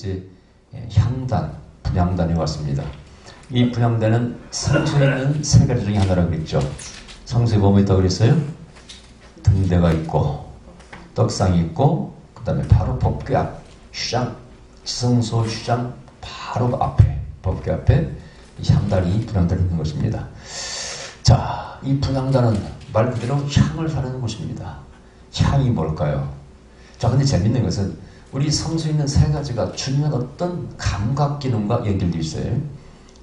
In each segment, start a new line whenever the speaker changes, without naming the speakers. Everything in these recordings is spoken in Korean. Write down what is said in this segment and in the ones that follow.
이제 향단, 분향단에 왔습니다. 이 분향단은 성소에 있는 세 가지 중에 하나라고 그랬죠. 성소에 뭐뭐 있다고 그랬어요? 등대가 있고 떡상이 있고 그 다음에 바로 법궤 앞 휴장, 지성소 휴장 바로 앞에 법궤 앞에 이 향단이 분향단이 있는 것입니다. 자, 이 분향단은 말 그대로 향을 사르는 곳입니다. 향이 뭘까요? 자, 근데 재밌는 것은 우리 성소에 있는 세 가지가 중요한 어떤 감각 기능과 연결되어 있어요.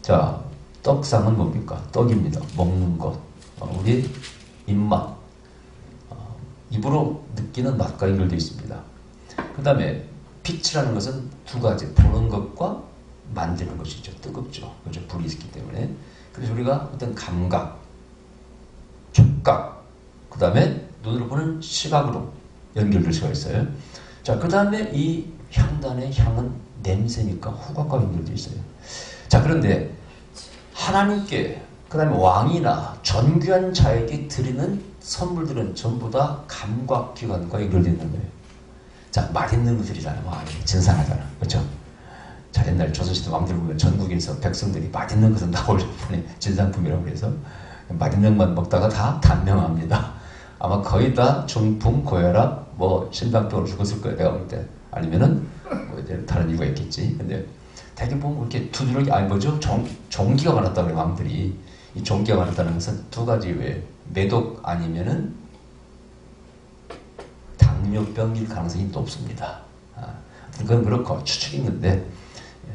자, 떡상은 뭡니까? 떡입니다. 먹는 것. 우리 입맛. 입으로 느끼는 맛과 연결되어 있습니다. 그 다음에 빛이라는 것은 두 가지. 보는 것과 만지는 것이죠. 뜨겁죠. 그렇죠? 불이 있기 때문에. 그래서 우리가 어떤 감각, 촉각, 그 다음에 눈으로 보는 시각으로 연결될 수가 있어요. 자, 그 다음에 이 향단의 향은 냄새니까 후각과 연결되어 있어요. 자, 그런데 하나님께, 그 다음에 왕이나 존귀한 자에게 드리는 선물들은 전부 다 감각기관과 연결되어 있는 거예요. 자, 맛있는 것들이잖아요. 진상하잖아. 그렇죠? 자, 옛날 조선시대 왕들 보면 전국에서 백성들이 맛있는 것은 다 올려보내 진상품이라고 해서 맛있는 것만 먹다가 다 단명합니다. 아마 거의 다 중풍, 고혈압, 심장병으로 죽었을 거예요. 내가 볼 때. 아니면은, 다른 이유가 있겠지. 근데, 대개 보면 이렇게 두드러기, 종기가 많았다고 그래요, 왕들이. 이 종기가 많았다는 것은 두 가지 외에, 매독 아니면은, 당뇨병일 가능성이 높습니다. 그건 그렇고, 추측인 데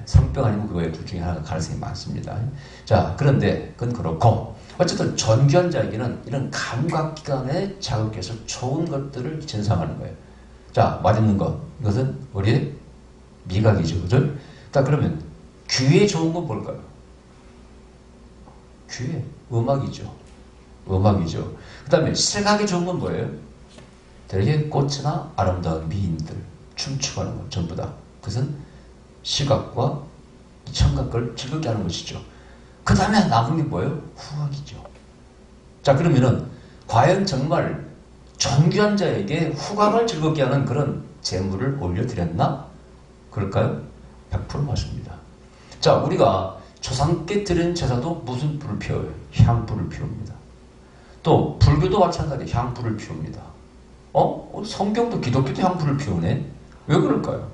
성병 아니면 그거에 둘 중에 하나가 가능성이 많습니다. 자, 그런데, 그건 그렇고, 어쨌든 존귀한 자에게는 이런 감각기관에 자극해서 좋은 것들을 진상하는 거예요. 자, 맛있는 것. 이것은 우리의 미각이죠. 그죠? 자, 그러면 귀에 좋은 건 뭘까요? 귀에 음악이죠. 음악이죠. 그 다음에 시각에 좋은 건 뭐예요? 되게 꽃이나 아름다운 미인들, 춤추고 하는 것 전부 다. 그것은 시각과 청각을 즐겁게 하는 것이죠. 그 다음에 남은 게 뭐예요? 후각이죠. 자, 그러면은 과연 정말 존귀한 자에게 후각을 즐겁게 하는 그런 제물을 올려드렸나? 그럴까요? 100% 맞습니다. 자, 우리가 조상께 드리는 제사도 무슨 불을 피워요? 향불을 피웁니다. 또 불교도 마찬가지 향불을 피웁니다. 성경도 기독교도 향불을 피우네? 왜 그럴까요?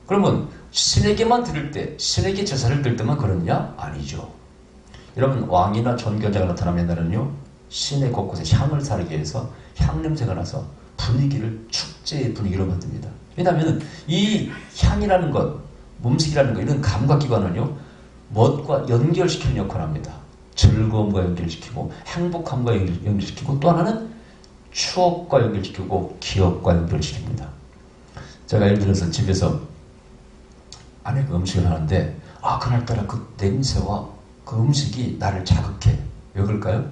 그러면 신에게만 드릴 때, 신에게 제사를 드릴 때만 그러냐? 아니죠. 여러분, 왕이나 존귀자가 나타나면 나는요, 시내 곳곳에 향을 사르게 해서 향냄새가 나서 분위기를, 축제의 분위기로 만듭니다. 왜냐하면 이 향이라는 것, 음식이라는 것, 이런 감각기관은요, 멋과 연결시키는 역할을 합니다. 즐거움과 연결시키고, 행복함과 연결시키고, 또 하나는 추억과 연결시키고, 기억과 연결시킵니다. 제가 예를 들어서 집에서 아내가 음식을 하는데, 그날따라 그 냄새와 그 음식이 나를 자극해. 왜 그럴까요?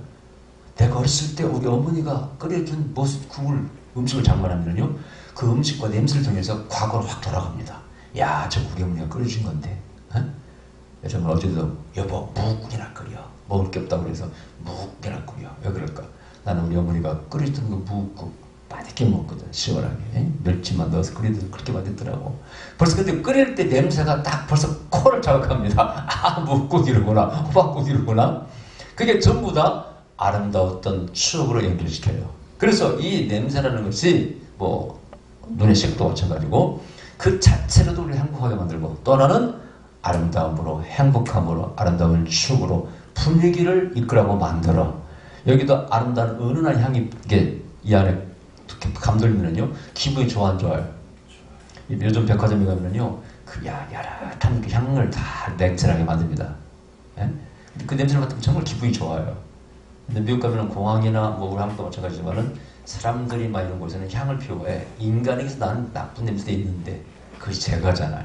내가 어렸을 때 우리 어머니가 끓여준 무슨 국을, 음식을 장만하면요, 그 음식과 냄새를 통해서 과거로 확 돌아갑니다. 야, 저 우리 어머니가 끓여준 건데. 정말 어제도 여보, 묵국이나 끓여. 먹을 게 없다고 그래서 묵국이나 끓여. 왜 그럴까? 나는 우리 어머니가 끓여준 그 묵국 맛있게 먹거든. 시원하게. 멸치만 넣어서 끓이듯 그렇게 맛있더라고. 벌써 근데 끓일 때 냄새가 딱 벌써 코를 자극합니다. 묵국이로구나. 호박국이로구나. 그게 전부 다 아름다웠던 추억으로 연결시켜요. 그래서 이 냄새라는 것이 눈의 식도 마찬가지고 그 자체로도 우리를 행복하게 만들고 또 하나는 아름다움으로 행복함으로 아름다운 추억으로 분위기를 이끌어가고 만들어. 여기도 아름다운 은은한 향이 이 안에 감돌면은요, 기분이 좋아 안 좋아요? 요즘 백화점에 가면은요, 그 야릇한 그 향을 다 냉철하게 만듭니다. 예? 그 냄새를 맡으면 정말 기분이 좋아요. 근데 미국 가면은 공항이나 우리 한국도 마찬가지지만은 사람들이 많이 있는 곳에는 향을 피우고, 인간에게서 나는 나쁜 냄새도 있는데, 그것이 제거잖아요.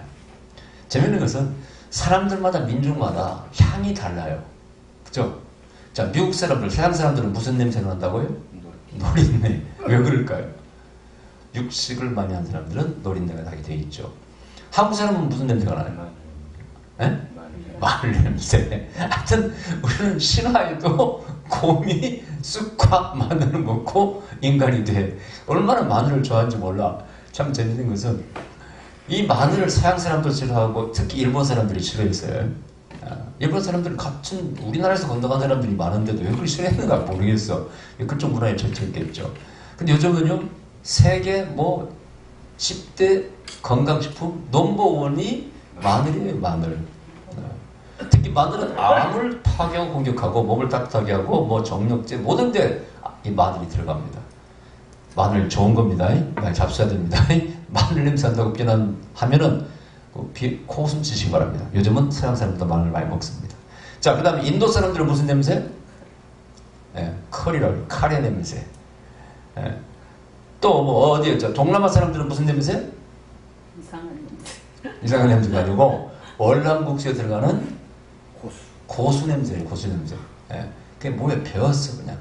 재밌는 것은 사람들마다, 민족마다 향이 달라요. 그죠? 자, 미국 사람들, 서양 사람들은 무슨 냄새가 난다고요? 노린내. 왜 그럴까요? 육식을 많이 한 사람들은 노린내가 나게 돼 있죠. 한국 사람은 무슨 냄새가 나요? 마늘 냄새. 하여튼 우리는 신화에도 곰이 쑥과 마늘을 먹고 인간이 돼. 얼마나 마늘을 좋아하는지 몰라. 참 재밌는 것은 이 마늘을 서양 사람들 싫어하고 특히 일본 사람들이 싫어했어요. 일본 사람들은 같은 우리나라에서 건강한 사람들이 많은데도 왜 그걸 싫어했는가 모르겠어. 그쪽 문화에 젖혀있겠죠. 근데 요즘은요, 세계 10대 건강식품 넘버원이 마늘이에요, 마늘. 특히 마늘은 암을 파괴하고 공격하고 몸을 따뜻하게 하고 정력제 모든 데 이 마늘이 들어갑니다. 마늘 좋은 겁니다. 많이 잡숴야 됩니다. 마늘 냄새 난다고 비난하면은 코웃음 치시기 바랍니다. 요즘은 서양 사람들도 마늘 많이 먹습니다. 자, 그 다음에 인도 사람들은 무슨 냄새? 커리라고, 카레 냄새. 또 어디였죠? 동남아 사람들은 무슨 냄새?
이상한 냄새.
이상한 냄새가 아니고 월남국수에 들어가는 고수 냄새예요. 고수 냄새. 그게 몸에 배웠어 그냥.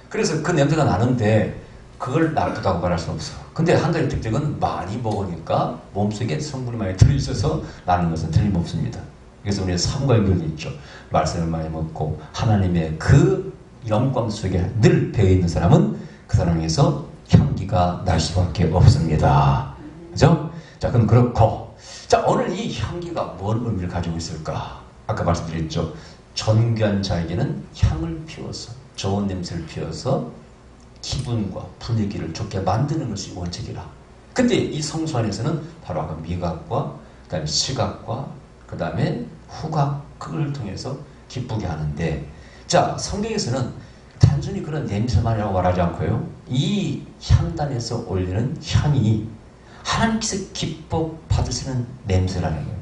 그래서 그 냄새가 나는데 그걸 나쁘다고 말할 수는 없어. 근데 한 가지 특징은 많이 먹으니까 몸속에 성분이 많이 들어있어서 나는 것은 틀림없습니다. 그래서 우리의 삶과 연결이 있죠. 말씀을 많이 먹고 하나님의 그 영광 속에 늘 배어있는 사람은 그 사람에게서 향기가 날 수밖에 없습니다. 그죠? 자, 그럼 그렇고, 자, 오늘 이 향기가 뭔 의미를 가지고 있을까? 아까 말씀드렸죠. 존귀한 자에게는 향을 피워서, 좋은 냄새를 피워서 기분과 분위기를 좋게 만드는 것이 원칙이라. 근데 이 성수 안에서는 바로 아까 미각과, 그 다음에 시각과, 그 다음에 후각, 그걸 통해서 기쁘게 하는데, 자, 성경에서는 단순히 그런 냄새만이라고 말하지 않고요. 이 향단에서 올리는 향이 하나님께서 기뻐 받으시는 냄새라는 거예요.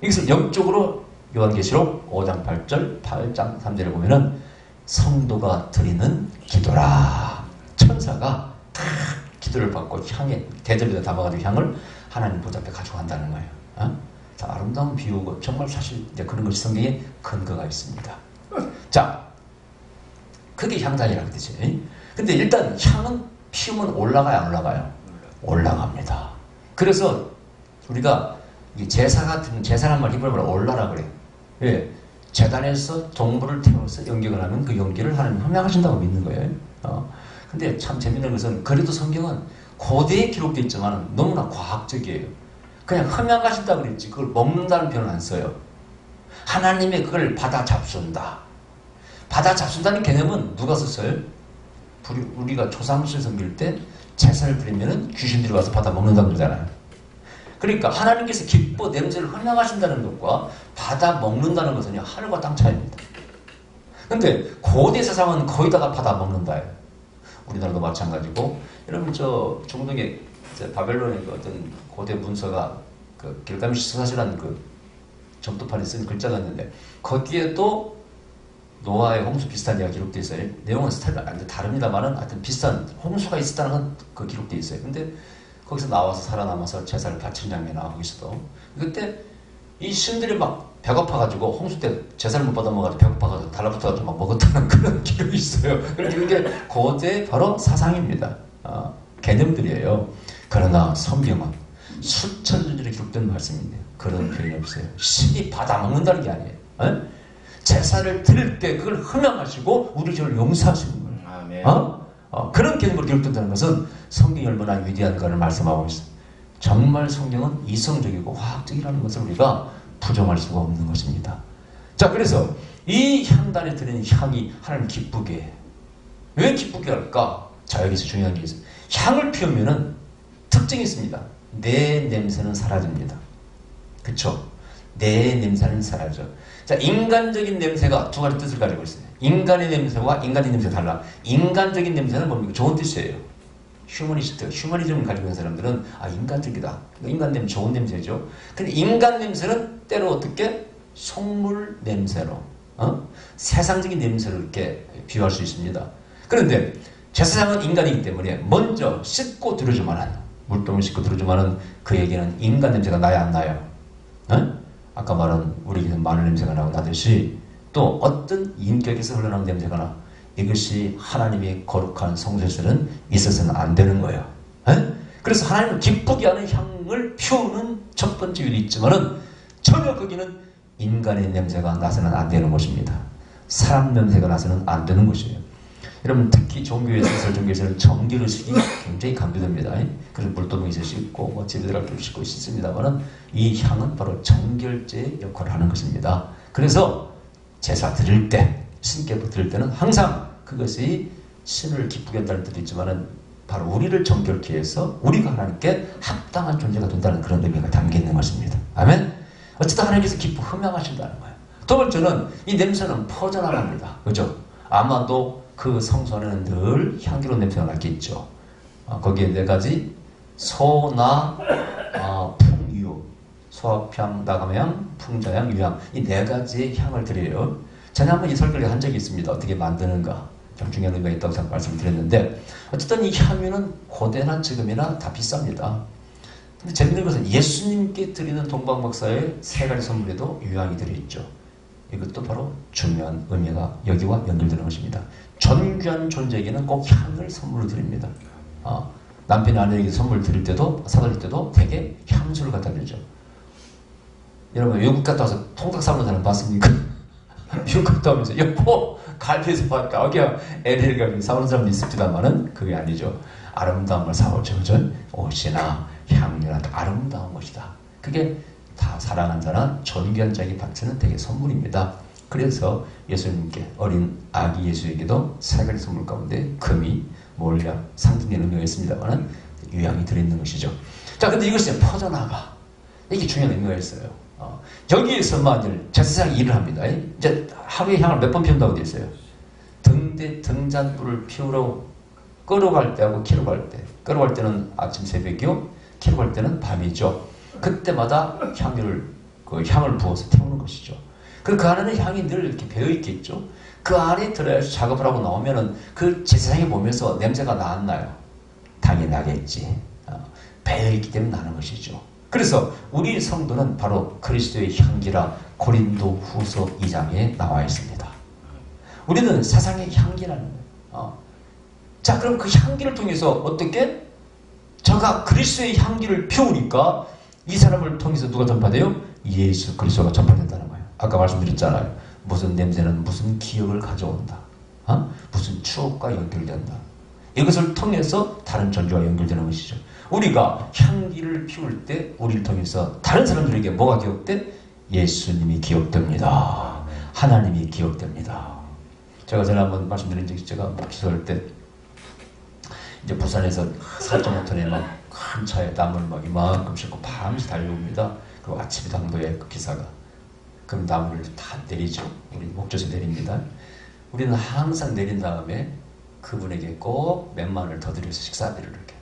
여기서 영적으로 요한계시록 5장 8절, 8장 3절에 보면은 성도가 드리는 기도라. 천사가 다 기도를 받고 향에 대접에다 담아가지고 향을 하나님 보좌 앞에 가져간다는 거예요. 자, 아름다운 비유고 정말 사실 이제 그런 것이 성경에 근거가 있습니다. 자, 그게 향단이라는 뜻이에요. 근데 일단 향은 피우면 올라가요, 안 올라가요? 올라갑니다. 그래서 우리가 제사 같은 제사란 말 히브리어로 올라라 그래요. 예, 제단에서 동물을 태워서 연격을 하면 그 연기를 하나님 흠양하신다고 믿는 거예요. 근데 참 재밌는 것은 그래도 성경은 고대에 기록되어 있지만 너무나 과학적이에요. 그냥 흠양하신다고 그랬지 그걸 먹는다는 표현을 안 써요. 하나님의 그걸 받아 잡순다. 받아 잡순다는 개념은 누가 썼어요? 우리가 조상실 섬길 때 제사를 드리면 귀신들이 와서 받아 먹는다고 그러잖아요. 그러니까 하나님께서 기뻐 냄새를 흠양하신다는 것과 받아 먹는다는 것은 하늘과 땅 차이입니다. 근데 고대 세상은 거의 다 받아 먹는다예요. 우리나라도 마찬가지고. 여러분 저 중동의 바벨론의 그 어떤 고대 문서가 그 길가메시 서사시라는 그 점토판에 쓴 글자가 있는데 거기에도 노아의 홍수 비슷한 이야기가 기록되어 있어요. 내용은 스타일이 완전 다릅니다만은 하여튼 비슷한 홍수가 있었다는 건 그 기록되어 있어요. 근데 거기서 나와서 살아남아서 제사를 바치는 장면이 나오고 있어도 그때 이 신들이 막 배고파가지고 홍수 때 제사를 못 받아 먹어가지고 배고파가지고 달라붙어가지고 막 먹었다는 그런 기록이 있어요. 그러니까 이게 고대 바로 사상입니다. 개념들이에요. 그러나 성경은 수천 년 전에 기록된 말씀인데요. 그런 표현이 없어요. 신이 받아 먹는다는 게 아니에요. 제사를 드릴 때 그걸 흠양하시고 우리 죄를 용서하시는 거예요.
아멘.
그런 개념으로 기록된다는 것은 성경이 얼마나 위대한가를 말씀하고 있어요. 정말 성경은 이성적이고 화학적이라는 것을 우리가 부정할 수가 없는 것입니다. 자, 그래서 이 향단에 드리는 향이 하나님 기쁘게 해요. 왜 기쁘게 할까? 자, 여기서 중요한 게 있어요. 향을 피우면은 특징이 있습니다. 내 냄새는 사라집니다. 그쵸? 내 냄새는 사라져. 자, 인간적인 냄새가 두 가지 뜻을 가지고 있어요. 인간의 냄새와 인간의 냄새가 달라. 인간적인 냄새는 뭡니까? 좋은 뜻이에요. 휴머니스트, 휴머니즘을 가지고 있는 사람들은 인간적이다. 인간 냄새, 좋은 냄새죠. 근데 인간 냄새는 때로 어떻게? 속물 냄새로, 세상적인 냄새로 이렇게 비유할 수 있습니다. 그런데 제사장은 인간이기 때문에 먼저 씻고 들어주만한, 물동을 씻고 들어주만한 그에게는 인간 냄새가 나야 안 나요? 아까 말한 우리에게는 마늘 냄새가 나고 나듯이 또 어떤 인격에서 흘러나오는 냄새가 나. 이것이 하나님의 거룩한 성소에서는 있어서는 안 되는 거예요. 그래서 하나님을 기쁘게 하는 향을 피우는 첫 번째 일이 있지만은 전혀 거기는 인간의 냄새가 나서는 안 되는 것입니다. 사람 냄새가 나서는 안 되는 것이에요. 여러분 특히 종교에서 종교에서는 정결의식이 굉장히 강조됩니다. 그래서 물도봉에서 씻고 뭐 집에 들어갈 때 씻고 씻습니다만은 이 향은 바로 정결제의 역할을 하는 것입니다. 그래서 제사 드릴 때, 신께 드릴 때는 항상 그것이 신을 기쁘게 한다는 뜻도 있지만은 바로 우리를 정결케 해서 우리가 하나님께 합당한 존재가 된다는 그런 의미가 담겨 있는 것입니다. 아멘? 어쨌든 하나님께서 기뻐 흠양하신다는 거예요. 두 번째는 이 냄새는 퍼져나갑니다. 그죠? 아마도 그 성소 안에는 늘 향기로운 냄새가 났겠죠. 거기에 네 가지 소나 풍유, 소합향, 나감향, 풍자향, 유향 이 네 가지의 향을 드려요. 전에 한번 이 설교를 한 적이 있습니다. 어떻게 만드는가 좀 중요한 의미가 있다고 말씀드렸는데 어쨌든 이 향유는 고대나 지금이나 다 비쌉니다. 근데 재밌는 것은 예수님께 드리는 동방박사의 세 가지 선물에도 유향이 들어있죠. 이것도 바로 중요한 의미가 여기와 연결되는 것입니다. 존귀한 존재에게는 꼭 향을 선물로 드립니다. 남편이 아내에게 선물 드릴 때도 사드릴 때도 되게 향수를 갖다 드리죠. 여러분 외국 갔다 와서 통닭 사오는 사람 봤습니까? 미국 갔다 오면서 여보 갈비에서 봤다. 그냥 LA를 가면 사오는 사람도 있습니다만은 그게 아니죠. 아름다움을 사오죠. 옷이나 향유나 아름다운 것이다. 그게 다 사랑한 자나 존귀한 자에게 바치는 되게 선물입니다. 그래서 예수님께 어린 아기 예수에게도 세 가지 선물 가운데 금이, 몰약, 상징의 의미가 있습니다만 유향이 들어있는 것이죠. 자, 근데 이것이 퍼져나가. 이게 중요한 의미가 있어요. 여기에서 만일 제사장이 일을 합니다. 이제 하루에 향을 몇 번 피운다고 되어 있어요. 등잔불을 피우러 끌어갈 때하고 키러 갈 때. 끌어갈 때는 아침 새벽이요. 키러 갈 때는 밤이죠. 그때마다 향을 부어서 태우는 것이죠. 그 안에는 향이 늘 이렇게 배어 있겠죠. 그 안에 들어야지 작업을 하고 나오면은 그 제사장이 보면서 냄새가 나왔나요? 당연히 나겠지. 배어 있기 때문에 나는 것이죠. 그래서 우리 성도는 바로 그리스도의 향기라 고린도 후서 2장에 나와 있습니다. 우리는 세상의 향기라는 거예요. 자, 그럼 그 향기를 통해서 어떻게? 저가 그리스도의 향기를 피우니까 이 사람을 통해서 누가 전파돼요? 예수 그리스도가 전파된다는 거예요. 아까 말씀드렸잖아요. 무슨 냄새는 무슨 기억을 가져온다. 무슨 추억과 연결된다. 이것을 통해서 다른 전주와 연결되는 것이죠. 우리가 향기를 피울 때 우리를 통해서 다른 사람들에게 뭐가 기억돼? 예수님이 기억됩니다. 하나님이 기억됩니다. 제가 전에 한번 말씀드린 적이 제가 기도할 때 이제 부산에서 4.5톤의 막 큰 차에 나무를 막 이만큼 싣고 밤새 달려옵니다. 그리고 아침에 당도에 그 기사가. 그럼 나무를 다 내리죠. 우리 목젖에 내립니다. 우리는 항상 내린 다음에 그분에게 꼭 몇만을 더 드려서 식사비를 이렇게.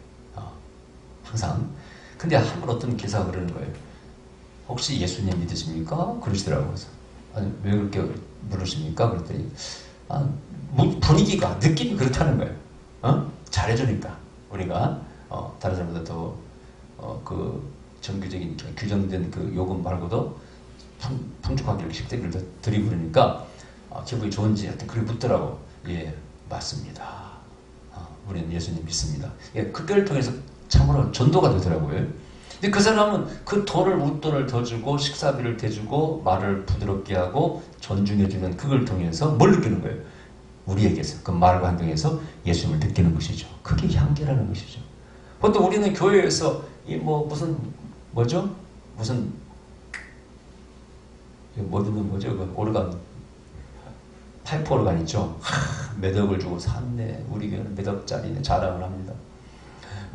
항상. 근데 한 번 어떤 기사가 그러는 거예요. 혹시 예수님 믿으십니까? 그러시더라고요. 그래서 아니, 왜 그렇게 물으십니까? 그랬더니 분위기가 느낌이 그렇다는 거예요. 잘해주니까 우리가 다른 사람보다 더 그 정규적인 규정된 그 요금 말고도 풍족하게 이렇게 식대비를 더 드리고 그러니까 기분이 좋은지 하여튼 그렇게 묻더라고. 예, 맞습니다. 우리는 예수님 믿습니다. 예, 그걸 통해서 참으로 전도가 되더라고요. 근데 그 사람은 그 돈을 웃돈을 더 주고 식사비를 대주고 말을 부드럽게 하고 존중해주는 그걸 통해서 뭘 느끼는 거예요? 우리에게서 그 말과 행동에서 예수님을 느끼는 것이죠. 그게 향기라는 것이죠. 보통 우리는 교회에서 이 무슨 그 오르간 파이프 오르간 있죠. 몇 억을 주고 샀네. 우리 교회는 몇 억짜리네. 자랑을 합니다.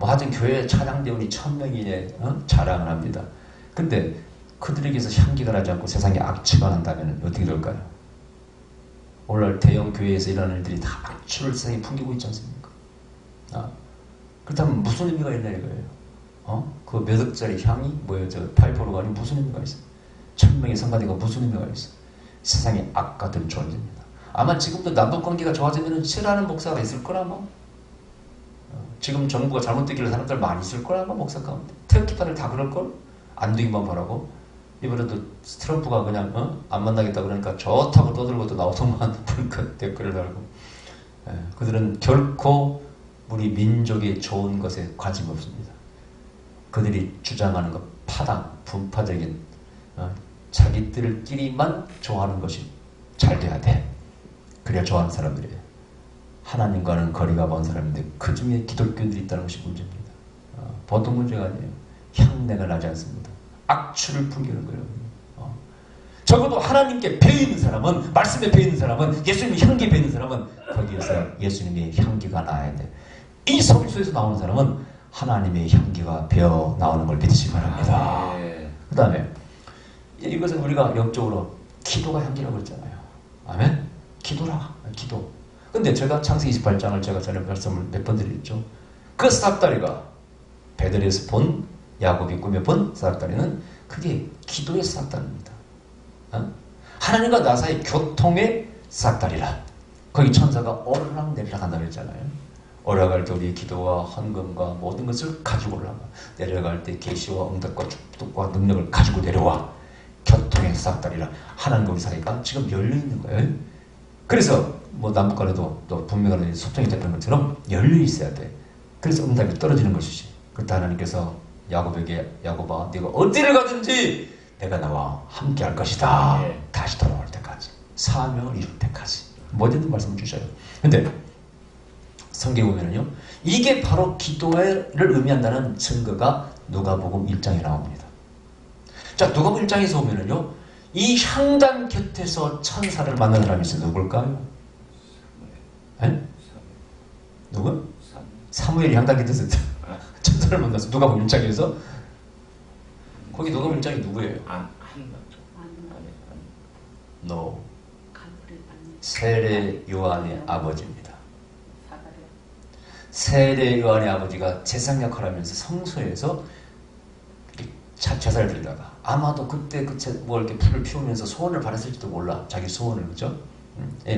하여튼 교회 찬양대원이 1000명이네 자랑을 합니다. 근데 그들에게서 향기가 나지 않고 세상에 악취가 난다면 어떻게 될까요? 오늘날 대형 교회에서 일하는 일들이 다 악취를 세상에 풍기고 있지 않습니까? 그렇다면 무슨 의미가 있나 이거예요. 그 몇 억짜리 향이 파이프 오르간이 무슨 의미가 있어요? 1000명의 성가대가 무슨 의미가 있어요? 세상에 악 같은 존재입니다. 아마 지금도 남북관계가 좋아지면 싫어하는 목사가 있을 거라마. 지금 정부가 잘못되기를 사람들 많이 있을 거라마 목사 가운데. 태극기판을 다 그럴걸? 안 되기만 바라고. 이번에도 트럼프가 그냥 안 만나겠다 그러니까 좋다고 떠들고 또 나오더만 댓글을 달고. 그들은 결코 우리 민족의 좋은 것에 관심이 없습니다. 그들이 주장하는 것 파당, 분파적인 자기들끼리만 좋아하는 것이 잘 돼야 돼. 그래야 좋아하는 사람들이에요. 하나님과는 거리가 먼 사람인데 그 중에 기독교인들이 있다는 것이 문제입니다. 보통 문제가 아니에요. 향내가 나지 않습니다. 악취를 풍기는 거예요. 적어도 하나님께 배어있는 사람은, 말씀에 배어있는 사람은, 예수님의 향기에 배어있는 사람은 거기에서 예수님의 향기가 나야 돼. 이 성소에서 나오는 사람은 하나님의 향기가 배어 나오는 걸 믿으시기 바랍니다. 그 다음에 이것은 우리가 영적으로 기도가 향기라고 그랬잖아요. 아멘? 기도라. 기도. 근데 제가 창세기 28장을 제가 전에 말씀을 몇 번 드렸죠. 그 싹다리가 베들에서 본 야곱이 꿈에 본 싹다리는 그게 기도의 싹다리입니다. 하나님과 나 사이 교통의 싹다리라. 거기 천사가 오르락 내리락 한다고 했잖아요. 올라갈 때 우리 기도와 헌금과 모든 것을 가지고 올라가. 내려갈 때 계시와 응답과 축복과 능력을 가지고 내려와. 교통의 싹다리라. 하나님과 우리 사이가 지금 열려있는 거예요. 그래서 뭐 남북간에도 또 분명한 소통이 됐던 것처럼 열려 있어야 돼. 그래서 응답이 떨어지는 것이지. 그때 하나님께서 야곱에게, 야곱아 네가 어디를 가든지 내가 나와 함께 할 것이다. 다시 돌아올 때까지. 사명을 이룰 때까지. 뭐든지 말씀을 주셔요. 근데 성경에 보면은요, 이게 바로 기도를 의미한다는 증거가 누가복음 1장에 나옵니다. 자, 누가복음 1장에서 보면은요, 이 향단 곁에서 천사를 만난 사람이 있어요. 누굴까요? 에? 누구? 사무엘이 향단 곁에서 천사를 만나서 누가복음 1장에서 거기 누가복음 1장이 누구예요? No. 세례 요한의 아버지입니다. 세례 요한의 아버지가 제사장 역할을 하면서 성소에서 제사를 드리다가 아마도 그때 뭐 이렇게 불을 피우면서 소원을 바랬을지도 몰라. 자기 소원을, 그죠?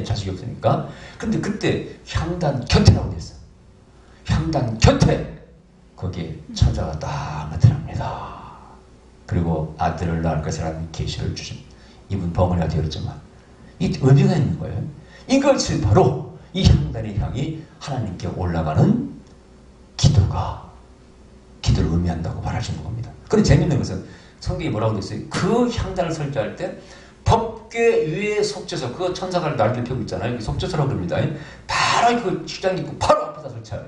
자식이 없으니까. 근데 그때 향단 곁에라고 됐어. 향단 곁에 거기에 천사가 딱 나타납니다. 그리고 아들을 낳을 것이라는 계시를 주신 이분 벙어리가 되었지만 이 의미가 있는 거예요. 이것이 바로 이 향단의 향이 하나님께 올라가는 기도를 의미한다고 말하시는 겁니다. 그런데 재밌는 것은 성경이 뭐라고 되어 있어요? 그 향단을 설치할 때 법궤 위에 속죄서, 그 천사가 날개 펴고 있잖아요. 속죄서라고 그럽니다. 바로 그 주장 있고 바로 앞에다 설치해요.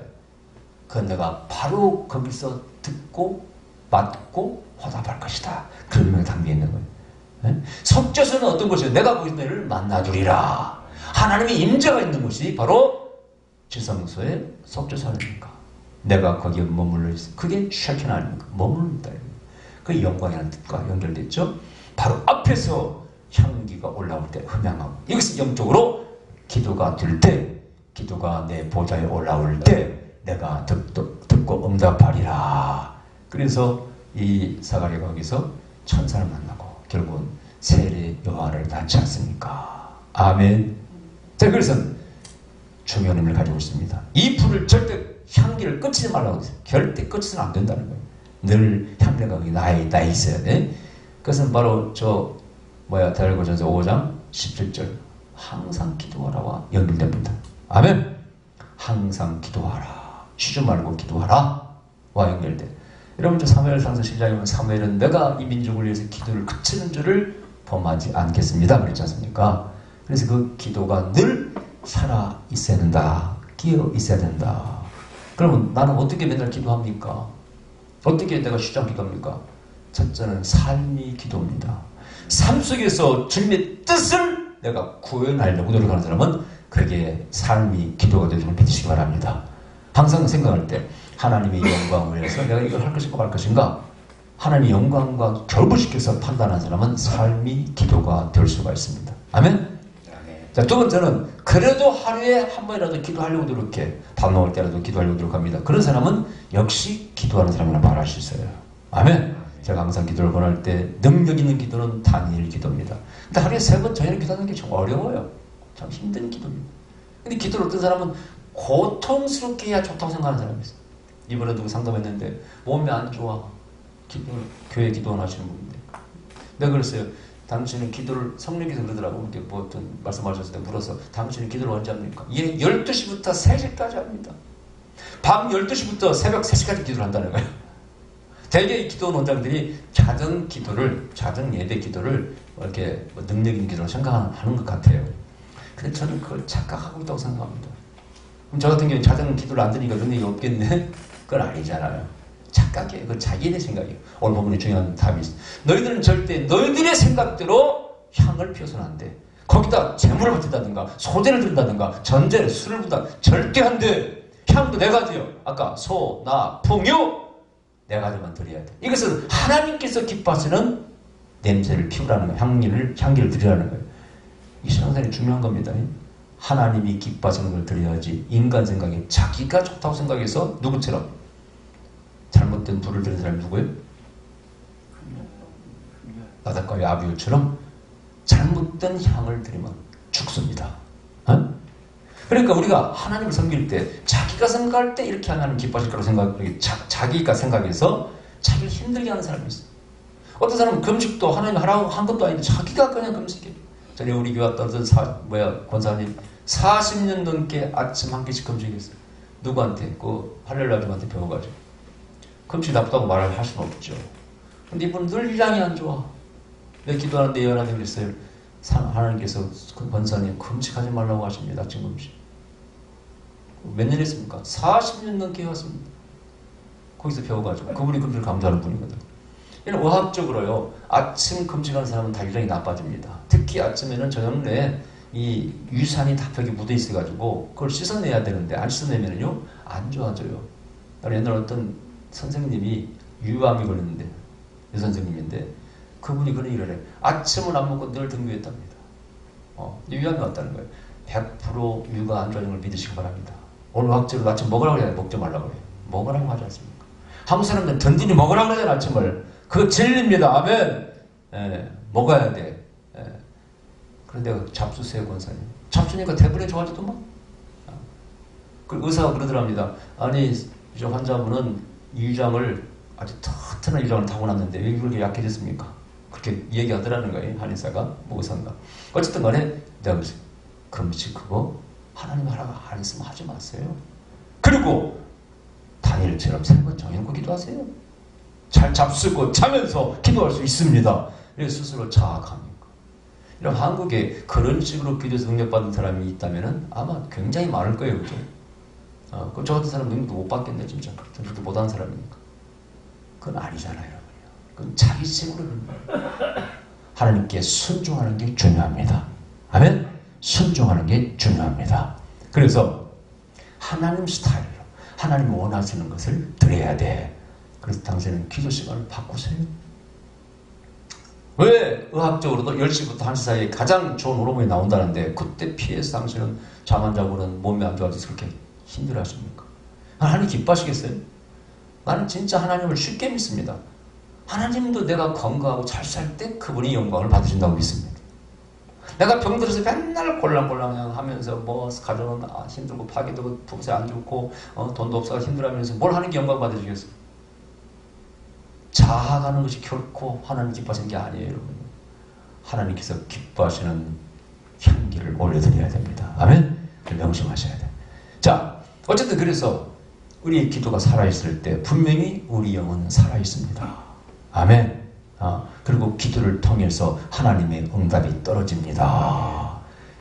그건 내가 바로 거기서 듣고 맞고 화답할 것이다. 그런 의미가 담겨 있는 거예요. 속죄서는 어떤 것이에요? 내가 거기서 너를 만나주리라. 하나님의 임재가 있는 곳이 바로 지성소의 속죄소 아닙니까? 내가 거기에 머물러 있어. 그게 쉐키나 아닙니까? 머무른다. 그 영광이라는 뜻과 연결됐죠. 바로 앞에서 향기가 올라올 때 흠양하고, 이것은 영적으로 기도가 될 때, 기도가 내 보좌에 올라올 때 내가 듣고 응답하리라. 그래서 이 사가랴가 거기서 천사를 만나고 결국은 세례 요한을 낳지 않습니까? 아멘. 자, 그래서 중요한 의미를 가지고 있습니다. 이 불을 절대 향기를 끄치지 말라고 했어요. 절대 끄치면 안 된다는 거예요. 늘 향기가 거기 나 있어야 돼. 그것은 바로 데살로니가전서 5장 17절 항상 기도하라와 연결됩니다. 아멘. 항상 기도하라. 쉬지 말고 기도하라 와 연결돼. 여러분, 저 사무엘상서 10장에 보면 사무엘은 내가 이 민족을 위해서 기도를 그치는 줄을 범하지 않겠습니다 그랬지 않습니까? 그래서 그 기도가 늘 살아 있어야 된다. 끼어 있어야 된다. 그러면 나는 어떻게 맨날 기도합니까? 어떻게 내가 쉬지 않고 기도합니까? 첫째는 삶이 기도입니다. 삶 속에서 주님의 뜻을 내가 구현하려고 노력하는 사람은 그게 삶이 기도가 되는 걸 믿으시기 바랍니다. 항상 생각할 때 하나님의 영광을 위해서 내가 이걸 할 것인가 말 것인가, 하나님의 영광과 결부시켜서 판단하는 사람은 삶이 기도가 될 수가 있습니다. 아멘? 자, 두 번째는 그래도 하루에 한 번이라도 기도하려고 노력해. 밥 먹을 때라도 기도하려고 노력합니다. 그런 사람은 역시 기도하는 사람이라 말할 수 있어요. 아멘? 제가 항상 기도를 권할 때 능력 있는 기도는 단일 기도입니다. 근데 하루에 3번 저녁에 기도하는 게 좀 어려워요. 참 힘든 기도입니다. 근데 기도를 어떤 사람은 고통스럽게 해야 좋다고 생각하는 사람이 있어요. 이번에 누구 상담했는데 몸이 안 좋아. 교회 기도 안 하시는 분인데 내가 그랬어요. 당신은 기도를, 성령께서 그러더라고. 뭐 어떤 말씀하셨을 때 물어서 당신은 기도를 언제 합니까? 예, 12시부터 3시까지 합니다. 밤 12시부터 새벽 3시까지 기도를 한다는 거예요. 대개 이 기도 원장들이 자정 예배 기도를 이렇게 능력 있는 기도로 생각하는 것 같아요. 근데 저는 그걸 착각하고 있다고 생각합니다. 그럼 저 같은 경우는 자정 기도를 안 드니까 능력이 없겠네? 그건 아니잖아요. 착각이에요. 그건 자기의 생각이에요. 오늘 부분이 중요한 답이 있어. 너희들은 절대 너희들의 생각대로 향을 피워서는 안 돼. 거기다 재물을 붙인다든가 소재를 든다든가 전제를 술을 부다 절대 안 돼. 향도 네 가지요. 아까 소, 나, 풍유 네 가지만 드려야 돼. 이것은 하나님께서 기뻐하시는 냄새를 피우라는 거예요. 향기를 드리라는 거예요. 이 신앙생활이 중요한 겁니다. 하나님이 기뻐하시는 걸 드려야지 인간 생각에 자기가 좋다고 생각해서 누구처럼 잘못된 불을 들은 사람이 누구예요? 나닷가의 아비후처럼 잘못된 향을 드리면 죽습니다. 어? 그러니까 우리가 하나님을 섬길 때 자기가 생각할 때 이렇게 하나님 기뻐하실 거라고 생각하고 자기가 생각해서 자기를 힘들게 하는 사람이 있어요. 어떤 사람은 금식도 하나님 하라고 한 것도 아닌데 자기가 그냥 금식해. 전에 우리 교회 왔던 권사님 40년 넘게 아침 한 끼씩 금식했어요. 누구한테? 그 할렐루야 아줌마한테 배워가지고. 금식이 나쁘다고 말을 할 수는 없죠. 근데 이분은 늘 일량이 안 좋아. 내가 기도하는데 예언하는 게 있어요. 하나님께서 그 권사님 금식하지 말라고 하십니다. 아침 금식. 몇 년 했습니까? 40년 넘게 해왔습니다. 거기서 배워가지고. 그분이 금식을 강조하는 분이거든. 이런 의학적으로요. 아침 금식하는 사람은 다 일량이 나빠집니다. 특히 아침에는 저녁 내에 이 유산이 다 벽에 묻어 있어가지고 그걸 씻어내야 되는데 안 씻어내면요 안 좋아져요. 옛날 어떤 선생님이 유암이 걸렸는데 여선생님인데 그분이 그런 일을 해. 아침은 안 먹고 늘 등교했답니다. 유암이 왔다는 거예요. 100% 유가 안 좋아지는 걸 믿으시기 바랍니다. 오늘 학적으로 아침 먹으라고 해야 먹지 말라고 해요. 먹으라고 하지 않습니까? 한국 사람들은 든든히 먹으라고 하잖아요. 아침을. 그거 진리입니다. 아멘. 먹어야 돼. 그런데 잡수세요 권사님. 잡수니까 대부분이 좋아지더만. 그 의사가 그러더랍니다. 아니 이제 환자분은 유장을 아주 튼튼한 유장을 타고났는데 왜 그렇게 약해졌습니까? 그렇게 얘기하더라는 거예요. 한의사가 뭐 의사인가. 어쨌든 간에 내가 금식 그거 하나님 하라고 안 했으면 하지 마세요. 그리고 다니엘처럼 새벽 정해놓고 기도하세요. 잘 잡수고 자면서 기도할 수 있습니다. 그래서 스스로 자학합니까? 이런 한국에 그런 식으로 기도해서 능력받은 사람이 있다면 아마 굉장히 많을 거예요. 그죠? 저 같은 사람 능력도 못 받겠네 진짜. 그렇게 못하는 사람이니까. 그건 아니잖아요. 그건 자기 식으로 그런 거예요. 하나님께 순종하는 게 중요합니다. 아멘? 순종하는 게 중요합니다. 그래서 하나님 스타일로 하나님이 원하시는 것을 드려야 돼. 그래서 당신은 기도 시간을 바꾸세요. 왜 의학적으로도 10시부터 1시 사이에 가장 좋은 호르몬이 나온다는데 그때 피해서 당신은 잠 안 자고는 몸이 안 좋아져서 그렇게 힘들어 하십니까? 하나님 기뻐하시겠어요? 나는 진짜 하나님을 쉽게 믿습니다. 하나님도 내가 건강하고 잘 살 때 그분이 영광을 받으신다고 믿습니다. 내가 병들어서 맨날 꼴랑꼴랑 하면서 뭐 가정은 힘들고 파괴되고 부부세 안 좋고 돈도 없어서 힘들어하면서 뭘 하는 게 영광 받으시겠어요? 자아가는 것이 결코 하나님 기뻐하시는 게 아니에요, 여러분. 하나님께서 기뻐하시는 향기를 올려드려야 됩니다. 아멘? 명심하셔야 돼요. 자, 어쨌든 그래서 우리의 기도가 살아있을 때 분명히 우리 영은 살아있습니다. 아멘? 그리고 기도를 통해서 하나님의 응답이 떨어집니다.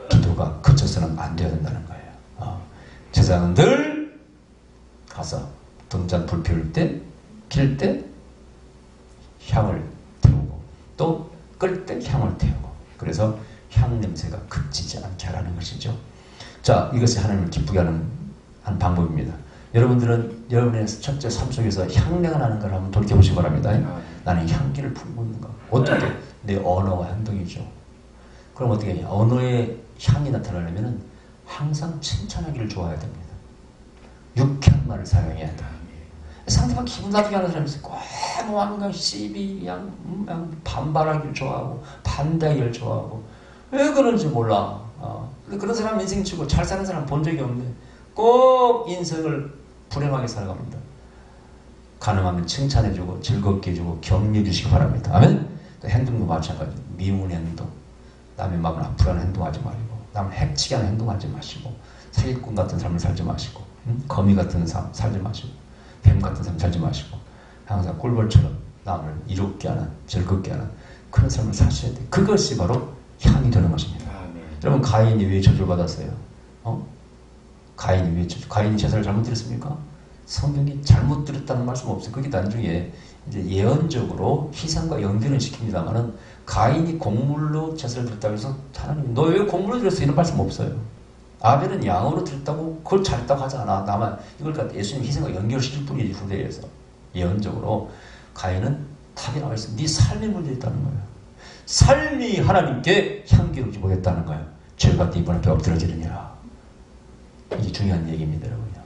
기도가 그쳐서는 안 돼야 된다는 거예요. 제사장은 늘 가서 등잔 불 피울 때, 킬 때 향을 태우고 또 끌 때 향을 태우고 그래서 향 냄새가 그치지 않게 하라는 것이죠. 자, 이것이 하나님을 기쁘게 하는 한 방법입니다. 여러분들은 여러분의 첫째 삶 속에서 향내가 나는 걸 한번 돌이켜보시기 바랍니다. 나는 향기를 품고 있는가? 어떻게? 내 언어와 행동이죠. 그럼 어떻게 해요? 언어의 향이 나타나려면 항상 칭찬하기를 좋아해야 됩니다. 유쾌한 말을 사용해야 돼. 상대방 기분 나쁘게 하는 사람이 있어요. 꼭 완전 시비, 그냥 반발하기를 좋아하고 반대하기를 좋아하고 왜 그런지 몰라. 근데 그런 사람 인생 치고 잘 사는 사람 본 적이 없네. 꼭 인생을 불행하게 살아갑니다. 가능하면 칭찬해주고 즐겁게 해주고 격려해주시기 바랍니다. 아멘? 또 행동도 마찬가지. 미운 행동, 남의 마음을 아프게 하는 행동하지 말고 남을 해치게 하는 행동하지 마시고 사기꾼 같은 삶을 살지 마시고 거미 같은 삶 살지 마시고 뱀 같은 삶 살지 마시고 항상 꿀벌처럼 남을 이롭게 하는 즐겁게 하는 그런 삶을 사셔야 돼요. 그것이 바로 향이 되는 것입니다. 여러분 가인이 왜 저주받았어요? 가인이 제사를 잘못 드렸습니까? 성경이 잘못 드렸다는 말씀 없어요. 그게 나중에 이제 예언적으로 희생과 연결을 시킵니다만은 가인이 곡물로 제사를 드렸다고 해서 하나님 너 왜 곡물로 드렸어? 이런 말씀 없어요. 아벨은 양으로 드렸다고 그걸 잘했다고 하지 않아. 다만 이걸 갖다 예수님 희생과 연결시킬 뿐이지 후대에서. 예언적으로 가인은 답이 나와 있어. 네 삶에 문제 있다는 거예요. 삶이 하나님께 향기롭지 못했다는 거예요. 죄가 네 분 앞에 엎드러지느니라. 이게 중요한 얘기입니다, 여러분요.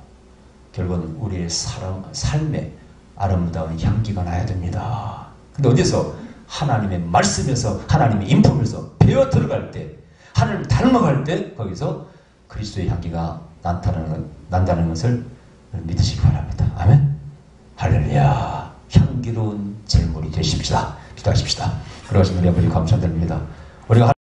결국은 우리의 삶에 아름다운 향기가 나야 됩니다. 근데 어디서? 하나님의 말씀에서, 하나님의 인품에서 배워 들어갈 때, 하나님을 닮아갈 때, 거기서 그리스도의 향기가 난다는 것을 믿으시기 바랍니다. 아멘? 할렐루야. 향기로운 제물이 되십시다. 기도하십시다. 그러시면 우리 아버지 감사드립니다. 우리가